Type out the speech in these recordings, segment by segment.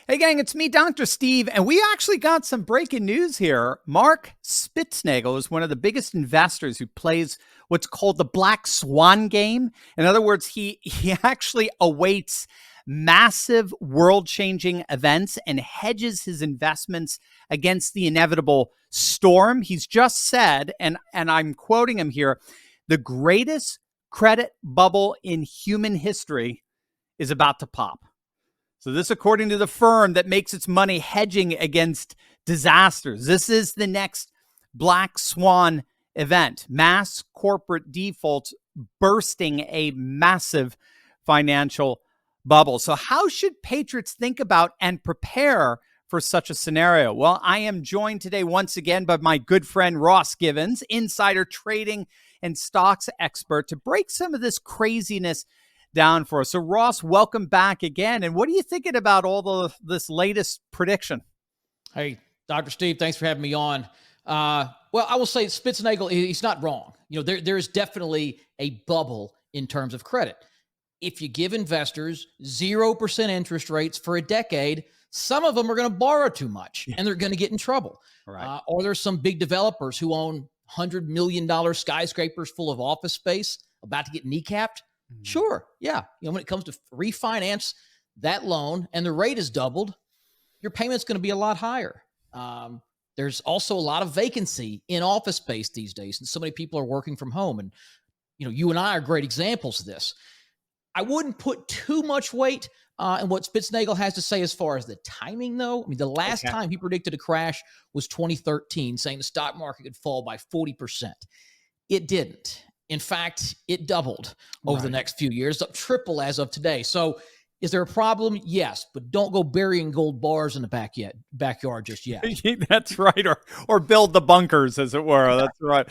Hey, gang, it's me, Dr. Steve, and we actually got some breaking news here. Mark Spitznagel is one of the biggest investors who plays what's called the Black Swan game. In other words, he actually awaits massive world-changing events and hedges his investments against the inevitable storm. He's just said, and I'm quoting him here, the greatest credit bubble in human history is about to pop. So this, according to the firm that makes its money hedging against disasters. This is the next black swan event, mass corporate defaults bursting a massive financial bubble. So how should patriots think about and prepare for such a scenario? Well, I am joined today once again by my good friend Ross Givens, insider trading and stocks expert, to break some of this craziness down for us. So Ross, welcome back again. And what are you thinking about this latest prediction? Hey, Dr. Steve, thanks for having me on. Well, I will say Spitznagel, he's not wrong. You know, there is definitely a bubble in terms of credit. If you give investors 0% interest rates for a decade, some of them are going to borrow too much and they're going to get in trouble. Right. Or there's some big developers who own $100 million skyscrapers full of office space about to get kneecapped. Sure. Yeah. You know, when it comes to refinance that loan and the rate is doubled, your payment's going to be a lot higher. There's also a lot of vacancy in office space these days, and so many people are working from home. And, you know, you and I are great examples of this. I wouldn't put too much weight in what Spitznagel has to say as far as the timing, though. I mean, the last time he predicted a crash was 2013, saying the stock market could fall by 40%. It didn't. In fact, it doubled over the next few years, up triple as of today. So is there a problem? Yes, but don't go burying gold bars in the backyard just yet. That's right. Or build the bunkers, as it were. That's right.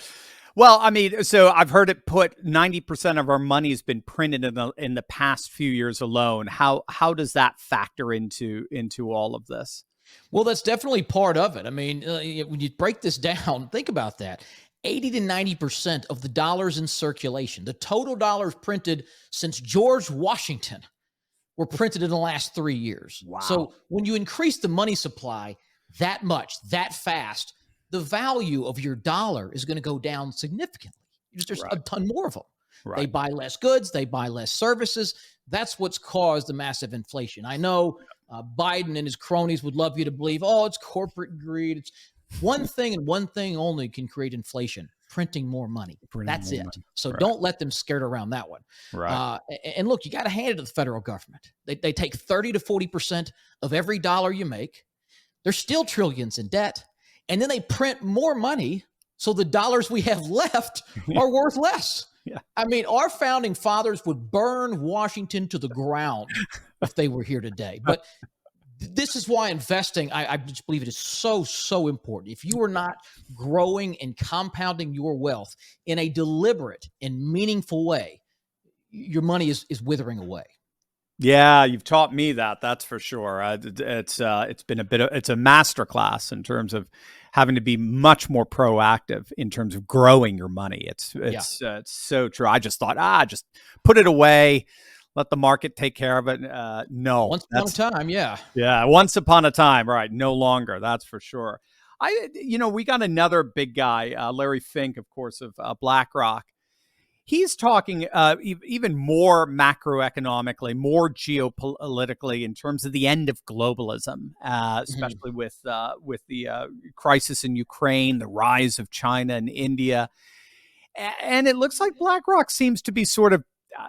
Well, I mean, so I've heard it put 90% of our money has been printed in the past few years alone. How does that factor into all of this? Well, that's definitely part of it. I mean, when you break this down, think about that. 80 to 90% of the dollars in circulation, the total dollars printed since George Washington, were printed in the last 3 years. Wow. So when you increase the money supply that much, that fast, the value of your dollar is going to go down significantly. There's a ton more of them. Right. They buy less goods. They buy less services. That's what's caused the massive inflation. I know Biden and his cronies would love you to believe, oh, it's corporate greed. It's one thing and one thing only can create inflation: printing more money. That's it. So don't let them skirt around that one. Right. And look, you got to hand it to the federal government. They take 30 to 40% of every dollar you make. There's still trillions in debt. And then they print more money, so the dollars we have left are worth less. Yeah. I mean, our founding fathers would burn Washington to the ground if they were here today. But this is why investing, I just believe it is so important. If you are not growing and compounding your wealth in a deliberate and meaningful way, your money is withering away. Yeah, you've taught me that. That's for sure. It's been it's a masterclass in terms of having to be much more proactive in terms of growing your money. It's so true. I just thought, just put it away. Let the market take care of it. No. Once upon a time, yeah. Yeah, once upon a time, right. No longer, that's for sure. We got another big guy, Larry Fink, of course, of BlackRock. He's talking even more macroeconomically, more geopolitically in terms of the end of globalism, especially with the crisis in Ukraine, the rise of China and India. And it looks like BlackRock seems to be sort of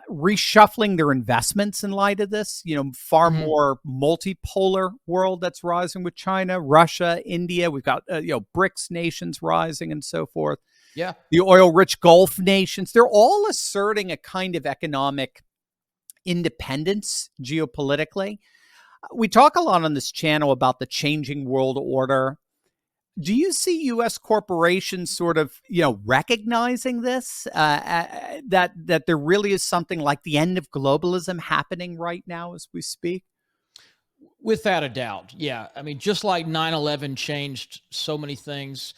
reshuffling their investments in light of this, far more multipolar world that's rising with China, Russia, India. We've got, BRICS nations rising and so forth. Yeah. The oil-rich Gulf nations, they're all asserting a kind of economic independence geopolitically. We talk a lot on this channel about the changing world order. Do you see U.S. corporations sort of, recognizing this, that there really is something like the end of globalism happening right now as we speak? Without a doubt. Yeah. I mean, just like 9/11 changed so many things,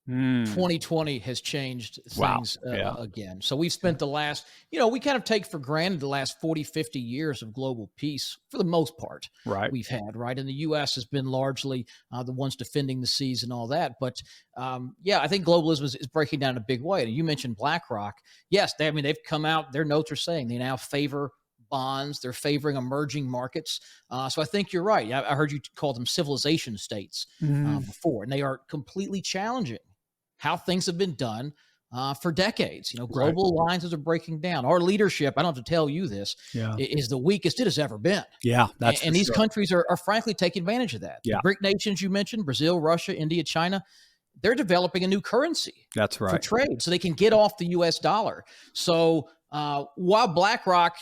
Mm. 2020 has changed Wow. things Yeah. again. So we've spent the last, we kind of take for granted the last 40, 50 years of global peace for the most part Right. we've had, right? And the U.S. has been largely the ones defending the seas and all that. But I think globalism is breaking down in a big way. And you mentioned BlackRock. Yes, they've come out, their notes are saying they now favor bonds. They're favoring emerging markets. So I think you're right. I heard you call them civilization states Mm. before, and they are completely challenging how things have been done for decades. Right. Global alliances are breaking down. Our leadership, I don't have to tell you this, Yeah. is the weakest it has ever been. Yeah. That's for And these sure. countries are frankly taking advantage of that. The Yeah. BRIC nations you mentioned, Brazil, Russia, India, China, they're developing a new currency That's for right. trade so they can get off the US dollar. So while BlackRock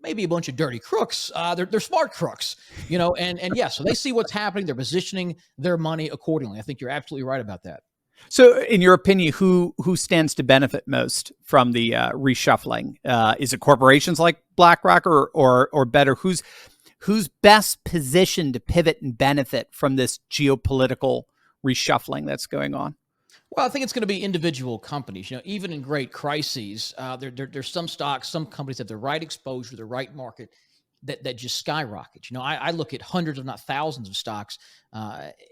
maybe a bunch of dirty crooks, they're smart crooks, so they see what's happening. They're positioning their money accordingly. I think you're absolutely right about that. So, in your opinion, who stands to benefit most from the reshuffling? Is it corporations like BlackRock, or better, who's best positioned to pivot and benefit from this geopolitical reshuffling that's going on? Well, I think it's going to be individual companies. Even in great crises, there's some stocks, some companies have the right exposure, the right market that just skyrockets. I look at hundreds, if not thousands, of stocks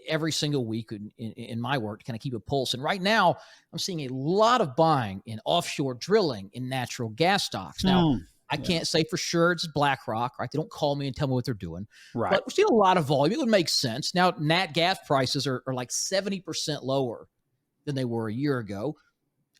every single week in my work to kind of keep a pulse. And right now, I'm seeing a lot of buying in offshore drilling, in natural gas stocks. Now, I can't say for sure it's BlackRock, right? They don't call me and tell me what they're doing. Right. But we're seeing a lot of volume. It would make sense. Now, nat gas prices are like 70% lower than they were a year ago.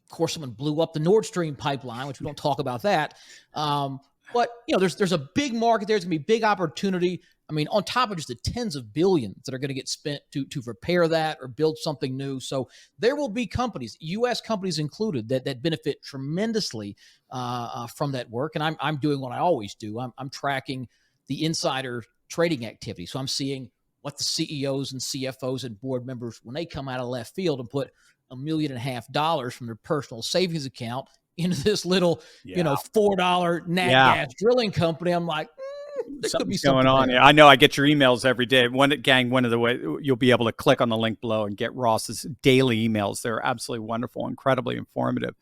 Of course, someone blew up the Nord Stream pipeline, which we don't talk about that. But there's a big market there. There's gonna be big opportunity. On top of just the tens of billions that are going to get spent to repair that or build something new. So there will be companies, U.S. companies included, that benefit tremendously from that work. And I'm doing what I always do. I'm tracking the insider trading activity. So I'm seeing what the CEOs and CFOs and board members, when they come out of left field and put $1.5 million from their personal savings account into this little, $4 nat gas drilling company. I'm like, there could be something going on. there. Yeah, I know. I get your emails every day. One of the way you'll be able to click on the link below and get Ross's daily emails. They're absolutely wonderful, incredibly informative.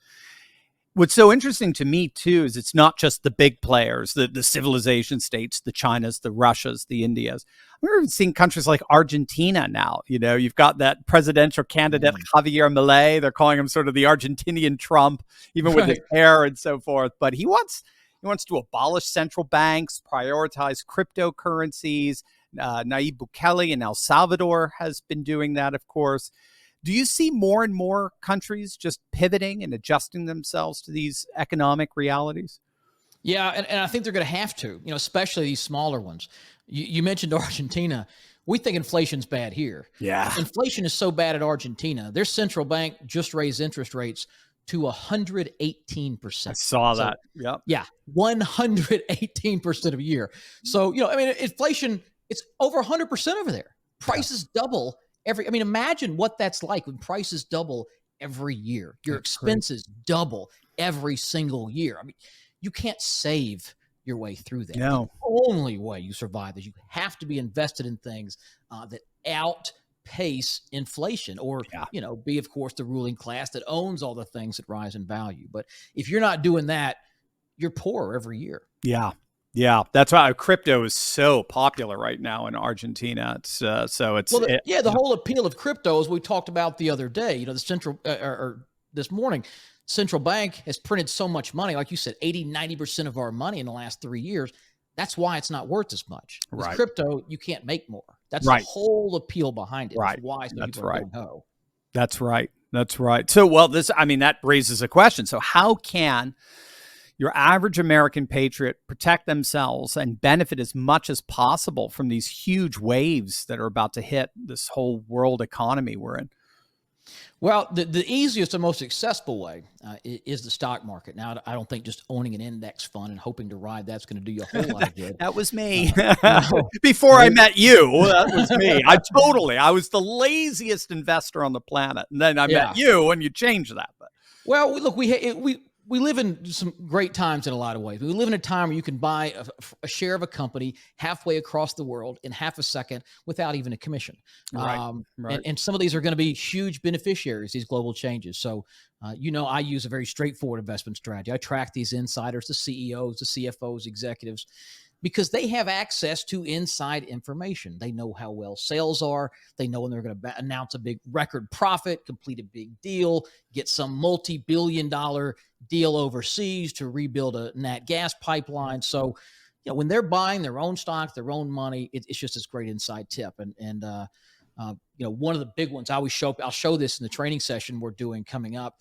What's so interesting to me too is it's not just the big players, the civilization states, the Chinas, the Russias, the Indias. We're even seeing countries like Argentina now. You've got that presidential candidate Javier Milei. They're calling him sort of the Argentinian Trump, even with his hair and so forth. But he wants to abolish central banks, prioritize cryptocurrencies. Nayib Bukele in El Salvador has been doing that, of course. Do you see more and more countries just pivoting and adjusting themselves to these economic realities? Yeah, and I think they're going to have to, especially these smaller ones. You mentioned Argentina. We think inflation's bad here. Yeah. Inflation is so bad at Argentina. Their central bank just raised interest rates to 118%. I saw that. Yep. Yeah, 118% of a year. So, inflation, it's over 100% over there. Prices double imagine what that's like when prices double every year. Your expenses double every single year. You can't save your way through that. No. The only way you survive is you have to be invested in things that outpace inflation, or be, of course, the ruling class that owns all the things that rise in value. But if you're not doing that, you're poorer every year. Yeah, that's why crypto is so popular right now in Argentina. It's the whole appeal of crypto, as we talked about the other day. The central or this morning, central bank has printed so much money, like you said, 80-90% of our money in the last 3 years. That's why it's not worth as much. With crypto, you can't make more. That's the whole appeal behind it. That's why people are going, oh. That's right. So, that raises a question. So how can your average American patriot protect themselves and benefit as much as possible from these huge waves that are about to hit this whole world economy we're in? Well, the easiest and most accessible way is the stock market. Now, I don't think just owning an index fund and hoping to ride that's going to do you a whole lot of good. That was me. Before I met you, that was me. I was the laziest investor on the planet. And then I met you and you changed that. But. Well, look, we live in some great times in a lot of ways. We live in a time where you can buy a share of a company halfway across the world in half a second without even a commission. Right. Right. And some of these are going to be huge beneficiaries, these global changes. So, I use a very straightforward investment strategy. I track these insiders, the CEOs, the CFOs, executives, because they have access to inside information. They know how well sales are. They know when they're going to announce a big record profit, complete a big deal, get some multi-billion-dollar deal overseas to rebuild a nat gas pipeline. So, when they're buying their own stock, their own money, it's just this great inside tip. And one of the big ones I'll show this in the training session we're doing coming up.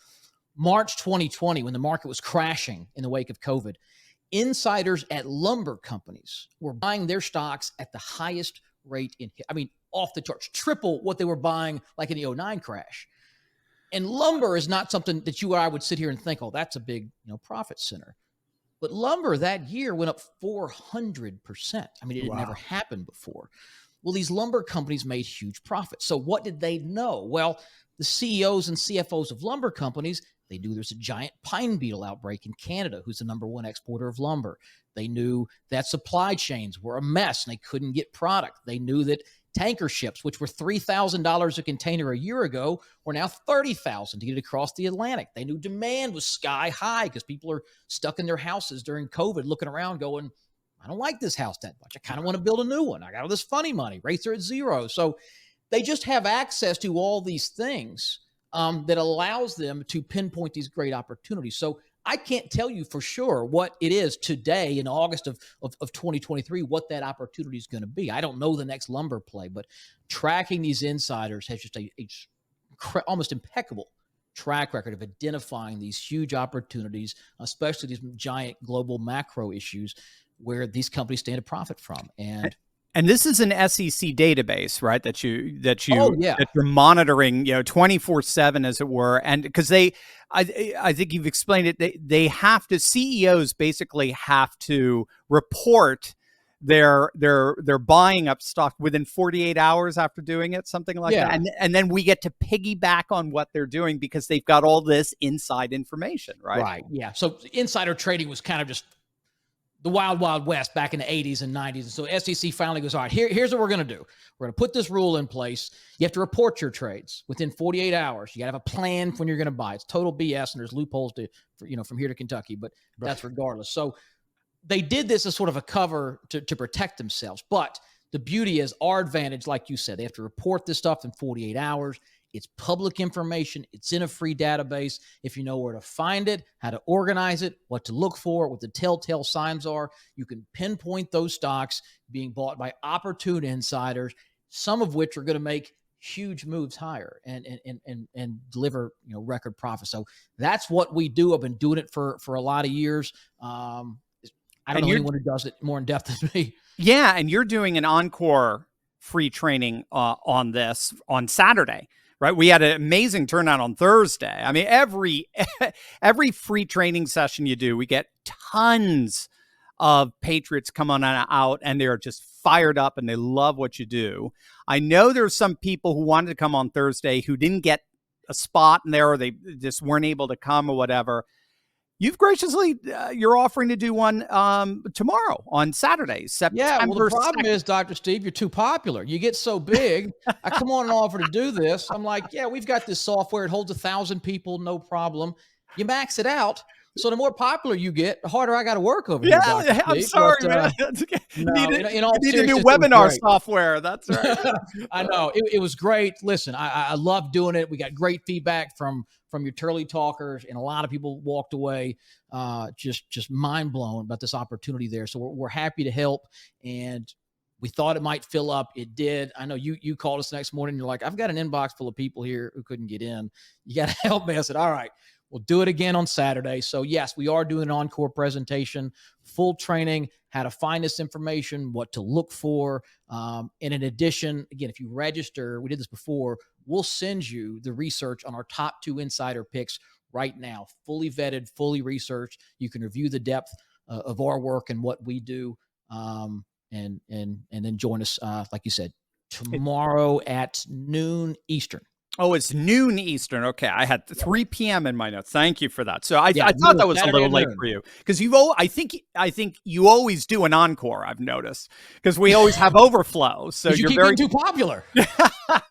March 2020, when the market was crashing in the wake of COVID, insiders at lumber companies were buying their stocks at the highest rate off the charts, triple what they were buying like in the 09 crash. And lumber is not something that you or I would sit here and think, oh, that's a big, profit center. But lumber that year went up 400%. It had never happened before. Well, these lumber companies made huge profits. So what did they know? Well, the CEOs and CFOs of lumber companies, they knew there's a giant pine beetle outbreak in Canada, who's the number one exporter of lumber. They knew that supply chains were a mess and they couldn't get product. They knew that tanker ships, which were $3,000 a container a year ago, were now $30,000 to get across the Atlantic. They knew demand was sky high because people are stuck in their houses during COVID looking around going, I don't like this house that much. I kind of want to build a new one. I got all this funny money. Rates are at zero. So they just have access to all these things that allows them to pinpoint these great opportunities. So I can't tell you for sure what it is today in August of 2023, what that opportunity is going to be. I don't know the next lumber play, but tracking these insiders has just a almost impeccable track record of identifying these huge opportunities, especially these giant global macro issues where these companies stand to profit from. And this is an SEC database, right? That Oh, yeah. that you're monitoring, 24/7, as it were. And because I think you've explained it, they have to, CEOs basically have to report their buying up stock within 48 hours after doing it, something like that. And then we get to piggyback on what they're doing because they've got all this inside information, right? Right. Yeah. So insider trading was kind of just the wild, wild west back in the 80s and 90s. And so SEC finally goes, all right, here's what we're going to do. We're going to put this rule in place. You have to report your trades within 48 hours. You got to have a plan when you're going to buy. It's total BS, and there's loopholes from here to Kentucky, but that's regardless. So they did this as sort of a cover to protect themselves. But the beauty is our advantage, like you said, they have to report this stuff in 48 hours. It's public information. It's in a free database. If you know where to find it, how to organize it, what to look for, what the telltale signs are, you can pinpoint those stocks being bought by opportune insiders, some of which are going to make huge moves higher and deliver record profits. So that's what we do. I've been doing it for a lot of years. I don't know anyone who does it more in depth than me. Yeah, and you're doing an encore free training on this on Saturday. Right. We had an amazing turnout on Thursday. Every free training session you do, we get tons of patriots come on out, and they're just fired up and they love what you do. I know there's some people who wanted to come on Thursday who didn't get a spot in there, or they just weren't able to come or whatever. You've graciously, you're offering to do one tomorrow on Saturday, September. Yeah, well, the problem is, Dr. Steve, you're too popular. You get so big. I come on and offer to do this. I'm like, yeah, we've got this software. It holds 1,000 people, no problem. You max it out. So the more popular you get, the harder I got to work over here. Yeah, I'm sorry, man. You need a new webinar software. That's right. I know. It was great. Listen, I love doing it. We got great feedback from your Turley talkers, and a lot of people walked away just mind blown about this opportunity there. So we're happy to help, and we thought it might fill up. It did. I know you called us the next morning. You're like, I've got an inbox full of people here who couldn't get in. You got to help me. I said, all right. We'll do it again on Saturday. So yes, we are doing an encore presentation, full training, how to find this information, what to look for. And in addition, again, if you register, we did this before, we'll send you the research on our top 2 insider picks right now, fully vetted, fully researched. You can review the depth of our work and what we do, and then join us, like you said, tomorrow at noon Eastern. Oh, it's noon Eastern. Okay, I had 3 p.m. in my notes. Thank you for that. So I Yeah, thought that was a Saturday little at late noon. for you because I think you always do an encore. I've noticed because we always have overflow. So Because you you're keep very getting too popular.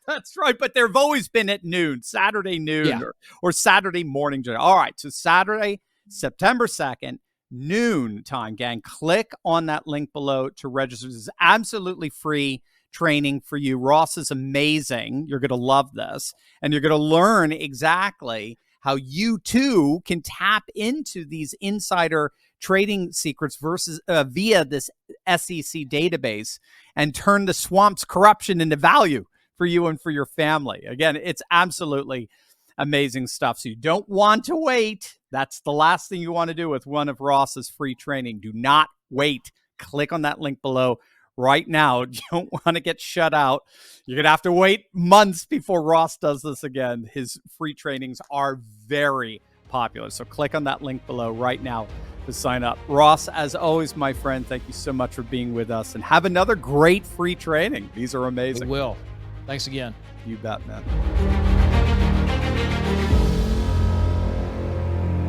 That's right. But they've always been at noon, Saturday noon Yeah. or Saturday morning. All right. So Saturday, September 2nd, noon time, gang. Click on that link below to register. This is absolutely free training for you. Ross is amazing. You're going to love this. And you're going to learn exactly how you too can tap into these insider trading secrets versus via this SEC database and turn the swamp's corruption into value for you and for your family. Again, it's absolutely amazing stuff. So you don't want to wait. That's the last thing you want to do with one of Ross's free training. Do not wait. Click on that link below right now. You don't want to get shut out. You're going to have to wait months before Ross does this again. His free trainings are very popular. So click on that link below right now to sign up. Ross, as always, my friend, thank you so much for being with us and have another great free training. These are amazing. It will. Thanks again. You bet, man.